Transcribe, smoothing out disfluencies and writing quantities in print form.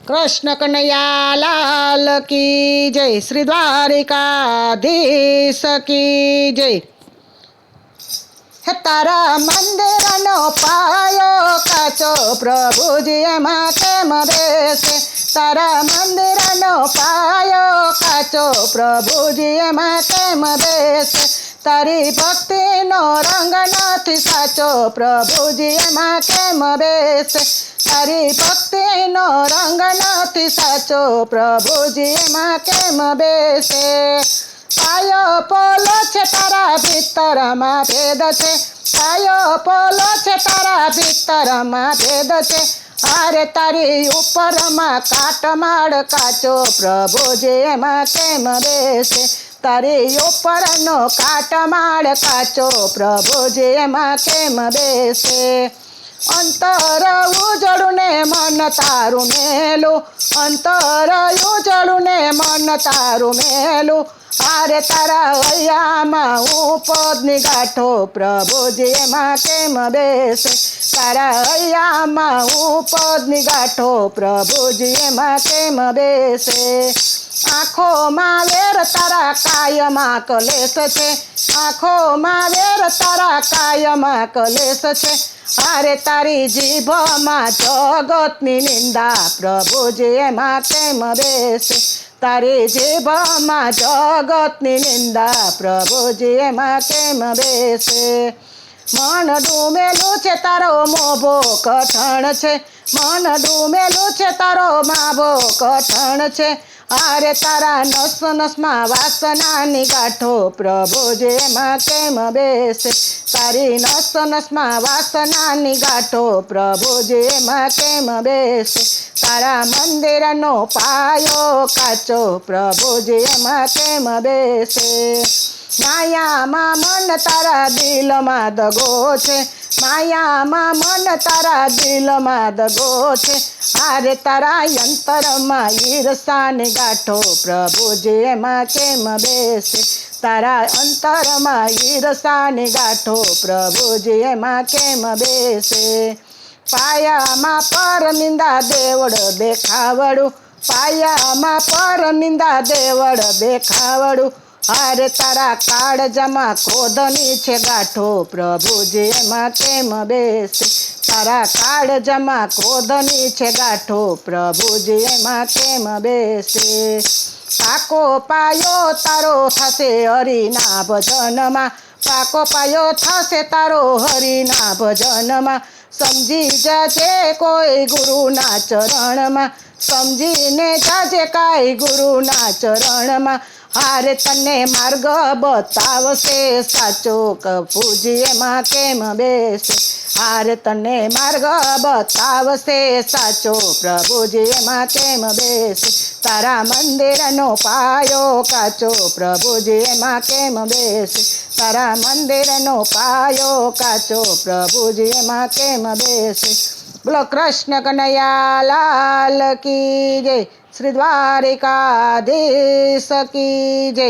કૃષ્ણ કનૈયા લાલ કી જય, શ્રી દ્વારિકાધીશ કી જય. હે તારા મંદિરનો પાયો કાચો, પ્રભુજી એમાં કેમ બેસે? તારા મંદિરનો પાયો કાચો, પ્રભુજી એમાં કેમ બેસે? તારી ભક્તિનો રંગ નથી સાચો, પ્રભુજી એમાં કેમ બેસે? તારી ભક્તિનો રંગ નથી સાચો, પ્રભુજી એમાં કેમ બેસે? પાયો પોલો છે તારા ભીતરમાં ભેદ છે, પાયો પોલો છે તારા ભીતરમાં ભેદ છે. અરે તારી ઉપરમાં કાટમાળ કાચો, પ્રભુજી એમાં કેમ બેસે? તારી ઉપરનો કાટમાળ કાચો, પ્રભુજી એમાં કેમ બેસે? અંતર ઉજળું ને મન તારું મેલું, અંતર ઉજળું ને મન તારું મેલું. અરે તારા હૈયામાં હું પદની ગાંઠો, પ્રભુજી એમાં કેમ બેસે? તારા હૈયામાં હું પદની ગાંઠો, પ્રભુજી એમાં કેમ બેસે? આંખોમાં વેર તારા કાયમાં કલેશ છે, આંખોમાં વેર તારા કાયમાં કલેશ છે. અરે તારી જીભમાં જગતની નિંદા, પ્રભુજી એમાં કેમ બેસે? તારી જીભમાં જગતની નિંદા, પ્રભુજી એમાં કેમ બેસે? મન ડૂમેલું છે તારો મોભો કઠણ છે, મન ડૂમેલું છે તારો માભો કઠણ છે. અરે તારા નસ નસમાં વાસનાની ગાંઠો, પ્રભુજી એમાં કેમ બેસે? તારી નસ નસમાં વાસનાની ગાંઠો, પ્રભુજી એમાં કેમ બેસે? તારા મંદિરનો પાયો કાચો, પ્રભુજી એમાં કેમ બેસે? માયામાં મન તારા દિલમાં દગો છે, માયામાં મન તારા દિલમાં દગો છે. અરે તારા અંતરમાં ઈર્ષાની ગાંઠો, પ્રભુજી એમાં કેમ બેસે? તારા અંતરમાં ઈર્ષાની ગાંઠો, પ્રભુજી એમાં કેમ બેસે? પાયામાં પર નિંદા દેવળ દેખાવડું, પાયામાં પર નિંદા દેવળ દેખાવડું. અરે તારા કાળજામાં ક્રોધની છે ગાંઠો, પ્રભુજી એમાં કેમ બેસે? તારા કાળજામાં ક્રોધની છે ગાંઠો, પ્રભુજી એમાં કેમ બેસે? પાકો પાયો તારો થશે હરિના ભજનમાં, પાકો પાયો થશે તારો હરિના ભજનમાં. સમજી જાજે કોઈ ગુરુના ચરણમાં, સમજીને જાજે કાંઈ ગુરુના ચરણમાં. અરે તને માર્ગ બતાવશે સાચો, પ્રભુજી એમાં કેમ બેસે? અરે તને માર્ગ બતાવશે સાચો, પ્રભુજી એમાં કેમ બેસે? તારા મંદિરનો પાયો કાચો, પ્રભુજી એમાં કેમ બેસે? તારા મંદિરનો પાયો કાચો, પ્રભુજી એમાં કેમ બેસે? બોલો કૃષ્ણ કનૈયા લાલ કી જય, શ્રી દ્વારિકાધીશ કી જય.